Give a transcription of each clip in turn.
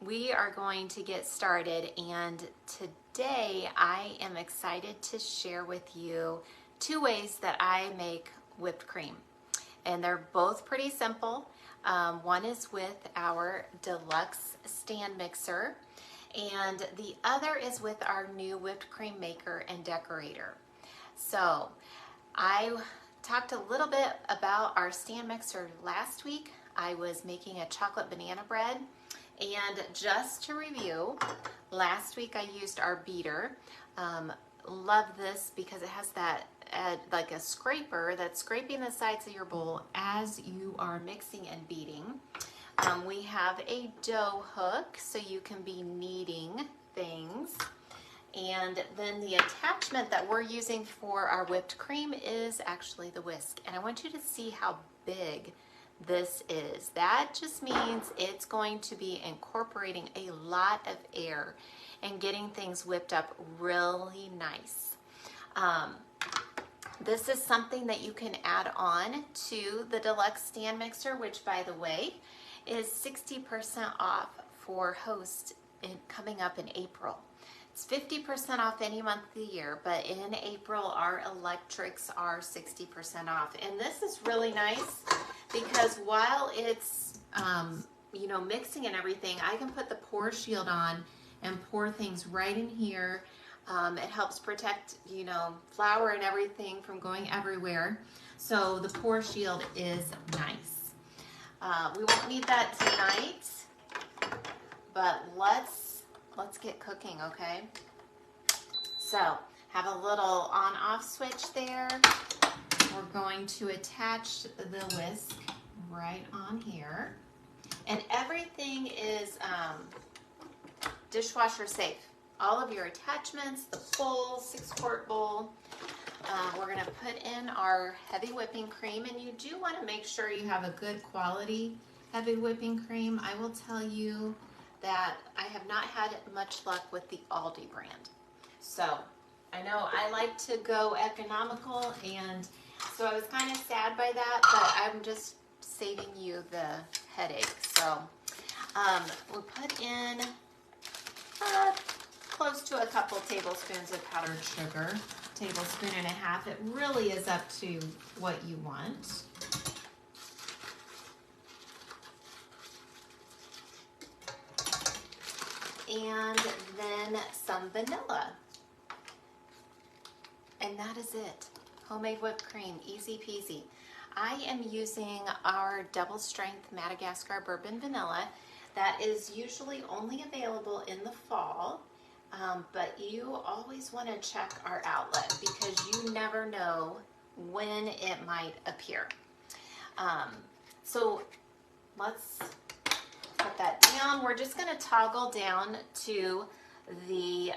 we are going to get started, and today I am excited to share with you 2 ways that I make whipped cream, and they're both pretty simple. One is with our deluxe stand mixer, and the other is with our new whipped cream maker and decorator. So I talked a little bit about our stand mixer last week. I was making a chocolate banana bread. And just to review, last week I used our beater. Love this because it has that like a scraper that's scraping the sides of your bowl as you are mixing and beating. We have a dough hook so you can be kneading things. And then the attachment that we're using for our whipped cream is actually the whisk. And I want you to see how big this is. That just means it's going to be incorporating a lot of air and getting things whipped up really nice. This is something that you can add on to the deluxe stand mixer, which by the way is 60% off for Host coming up in April. It's 50% off any month of the year, but in April our electrics are 60% off. And this is really nice because while it's mixing and everything, I can put the pour shield on and pour things right in here. It helps protect flour and everything from going everywhere. So the pour shield is nice. We won't need that tonight, but let's get cooking, okay? So have a little on-off switch there. We're going to attach the whisk right on here. And everything is dishwasher safe. All of your attachments, the bowl, 6-quart bowl. We're going to put in our heavy whipping cream, and you do want to make sure you have a good quality heavy whipping cream. I will tell you that I have not had much luck with the Aldi brand. So I know I like to go economical, and so I was kind of sad by that, but I'm just saving you the headache. So we'll put in close to a couple tablespoons of powdered sugar, tablespoon and a half. It really is up to what you want. And then some vanilla. And that is it. Homemade whipped cream, easy peasy. I am using our double strength Madagascar bourbon vanilla. That is usually only available in the fall, but you always want to check our outlet because you never know when it might appear. So let's put that down. We're just going to toggle down to the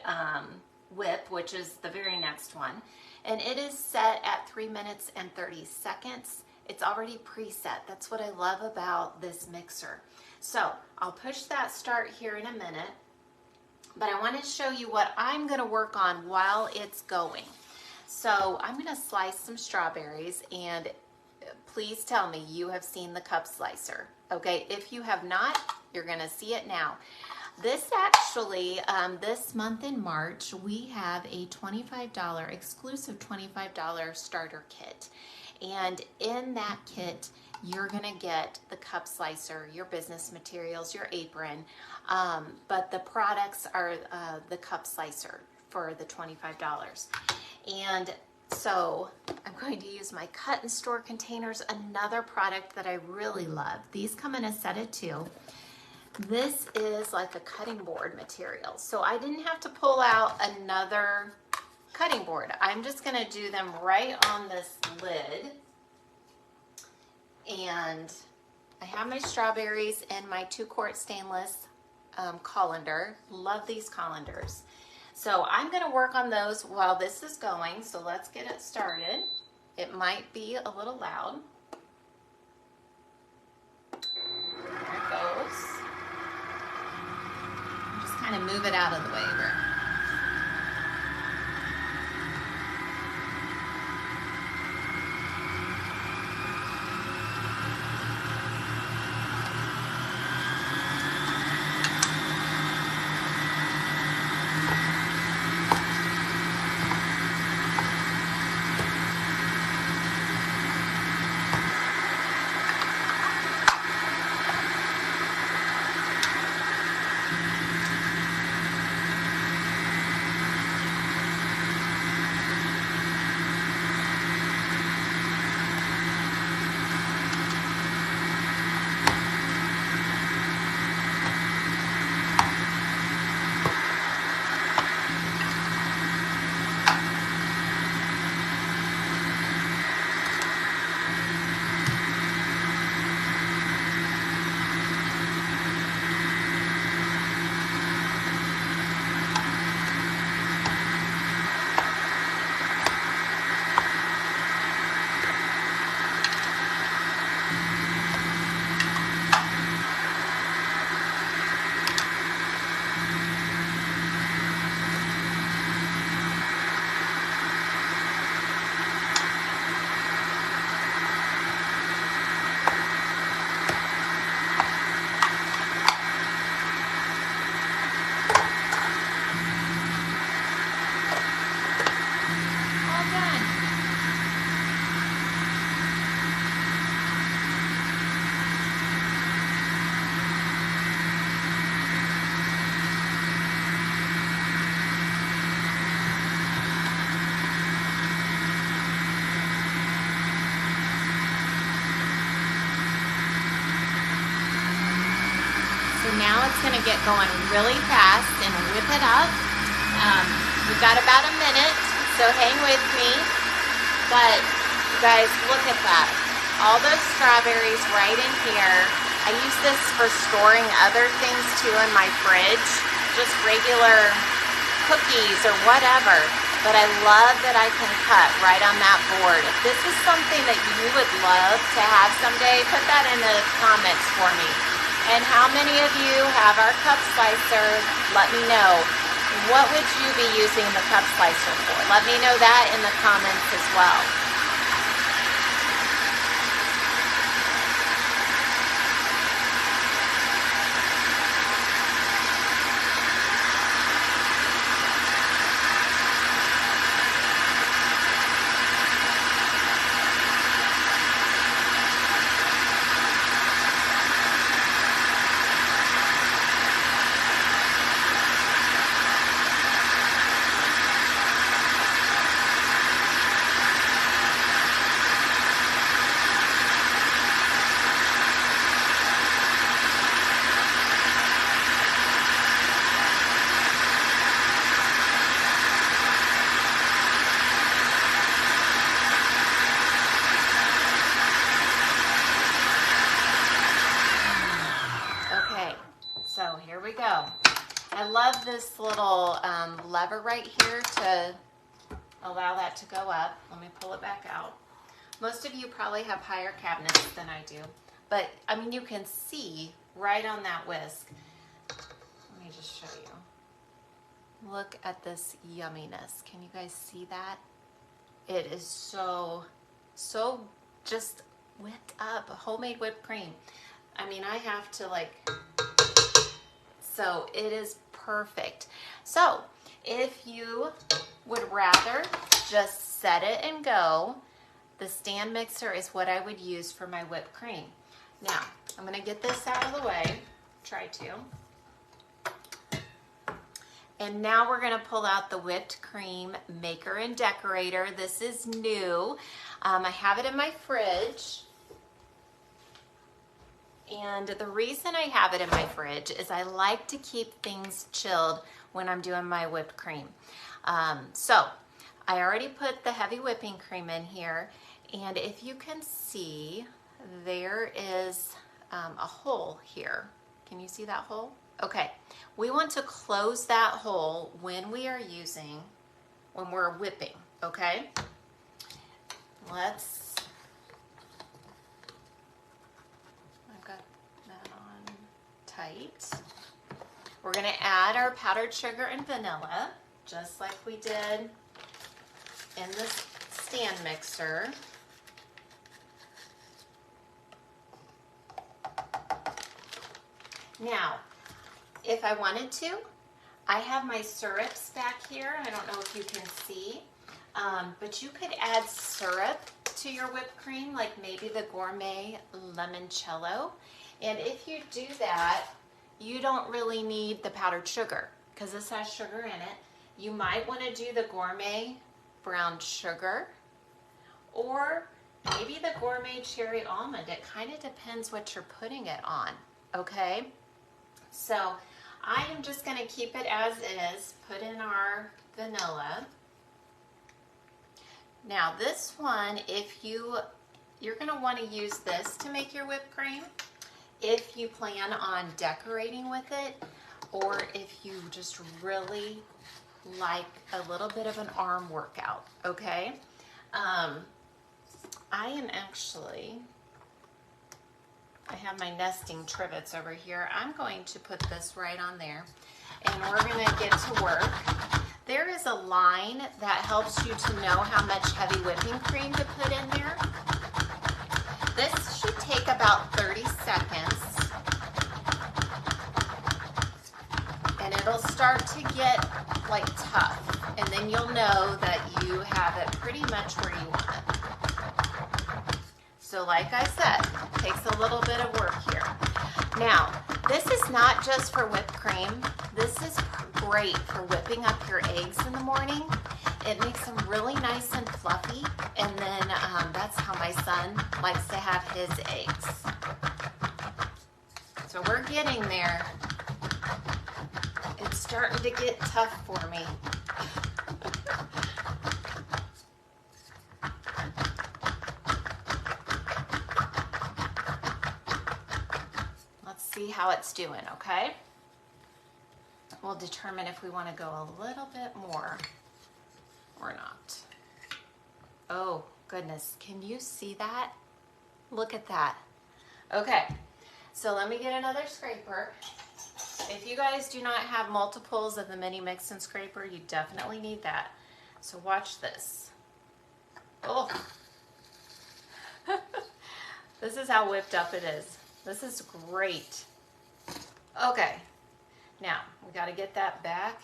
whip, which is the very next one. And it is set at 3 minutes and 30 seconds. It's already preset. That's what I love about this mixer. So I'll push that start here in a minute, but I want to show you what I'm going to work on while it's going. So I'm going to slice some strawberries, and please tell me you have seen the cup slicer. Okay, if you have not, you're going to see it now. This actually, this month in March, we have a $25, exclusive $25 starter kit. And in that kit, you're gonna get the cup slicer, your business materials, your apron, but the products are the cup slicer for the $25. And so I'm going to use my cut and store containers, another product that I really love. These come in a set of 2. This is like a cutting board material. So I didn't have to pull out another cutting board. I'm just gonna do them right on this lid. And I have my strawberries in my 2-quart stainless colander. Love these colanders. So I'm gonna work on those while this is going. So let's get it started. It might be a little loud. There it goes. Just kind of move it out of the way here. now it's going to get going really fast and whip it up. We've got about a minute, so hang with me. But you guys, look at that. All those strawberries right in here. I use this for storing other things too in my fridge, just regular cookies or whatever. But I love that I can cut right on that board. If this is something that you would love to have someday, put that in the comments for me. And how many of you have our cup slicer? Let me know. What would you be using the cup slicer for? Let me know that in the comments as well. So here we go. I love this little lever right here to allow that to go up. Let me pull it back out. Most of you probably have higher cabinets than I do, but I mean, you can see right on that whisk. Let me just show you. Look at this yumminess. Can you guys see that? It is so just whipped up, homemade whipped cream. I mean, I have to so it is perfect. So if you would rather just set it and go, the stand mixer is what I would use for my whipped cream. Now, I'm gonna get this out of the way, try to. And now we're gonna pull out the whipped cream maker and decorator. This is new. I have it in my fridge. And the reason I have it in my fridge is I like to keep things chilled when I'm doing my whipped cream. So I already put the heavy whipping cream in here. And if you can see, there is a hole here. Can you see that hole? Okay, we want to close that hole when we're whipping, okay? I've got that on tight. We're gonna add our powdered sugar and vanilla, just like we did in the stand mixer. Now, if I wanted to, I have my syrups back here. I don't know if you can see, but you could add syrup to your whipped cream, like maybe the gourmet limoncello. And if you do that, you don't really need the powdered sugar because this has sugar in it. You might want to do the gourmet brown sugar or maybe the gourmet cherry almond. It kind of depends what you're putting it on, okay? So I am just going to keep it as is, put in our vanilla. Now this one, if you're going to want to use this to make your whipped cream, if you plan on decorating with it, or if you just really like a little bit of an arm workout, okay? I have my nesting trivets over here. I'm going to put this right on there, and we're going to get to work. There is a line that helps you to know how much heavy whipping cream to put in there. This should take about 30 seconds, and it'll start to get like tough, and then you'll know that you have it pretty much where you want it. So like I said, it takes a little bit of work here. Now, this is not just for whipped cream. This is great for whipping up your eggs in the morning. It makes them really nice and fluffy, and then that's how my son likes to have his eggs. So we're getting there. starting to get tough for me. Let's see how it's doing, okay? We'll determine if we want to go a little bit more or not. Oh, goodness. Can you see that? Look at that. Okay, so let me get another scraper. If you guys do not have multiples of the mini mix and scraper, you definitely need that. So watch this. Oh. This is how whipped up it is. This is great. Okay, now we got to get that back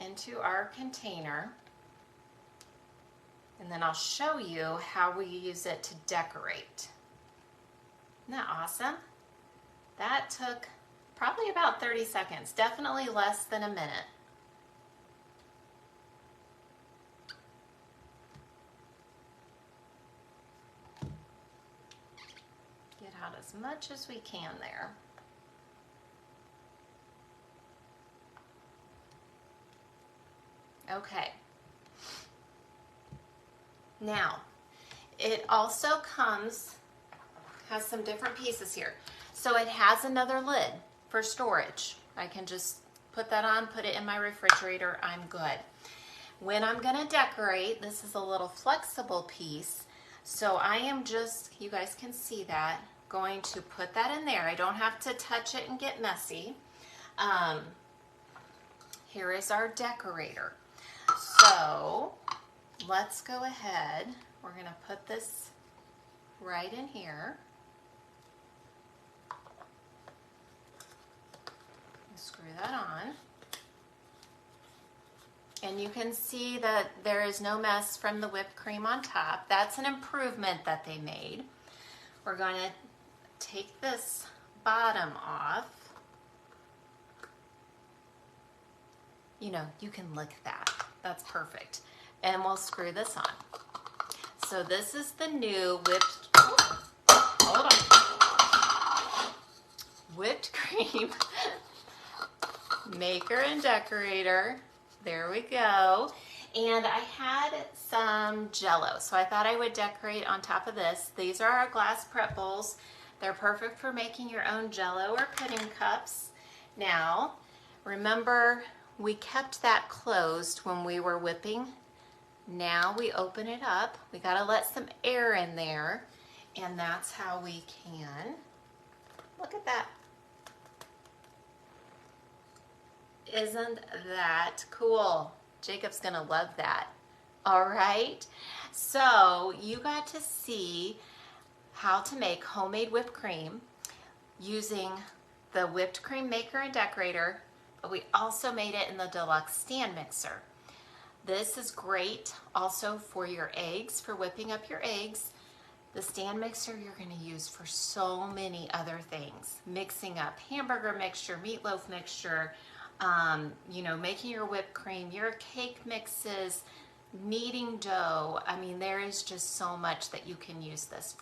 into our container. And then I'll show you how we use it to decorate. Isn't that awesome? That took probably about 30 seconds, definitely less than a minute. Get out as much as we can there. Okay. Now, it also has some different pieces here. So it has another lid for storage. I can just put that on, put it in my refrigerator, I'm good. When I'm gonna decorate, this is a little flexible piece. So I am just, you guys can see that, going to put that in there. I don't have to touch it and get messy. Here is our decorator. So let's go ahead. We're going to put this right in here. Screw that on. And you can see that there is no mess from the whipped cream on top. That's an improvement that they made. We're going to take this bottom off. You know, you can lick that. That's perfect. And we'll screw this on. So this is the new whipped cream maker and decorator. There we go. And I had some Jell-O, so I thought I would decorate on top of this. These are our glass prep bowls. They're perfect for making your own Jell-O or pudding cups. Now, remember, we kept that closed when we were whipping. Now we open it up. We gotta let some air in there, and that's how we can. Look at that. Isn't that cool? Jacob's gonna love that. All right, so you got to see how to make homemade whipped cream using the whipped cream maker and decorator, but we also made it in the deluxe stand mixer. This is great also for your eggs, for whipping up your eggs. The stand mixer you're going to use for so many other things. Mixing up hamburger mixture, meatloaf mixture, you know, making your whipped cream, your cake mixes, kneading dough. I mean, there is just so much that you can use this for.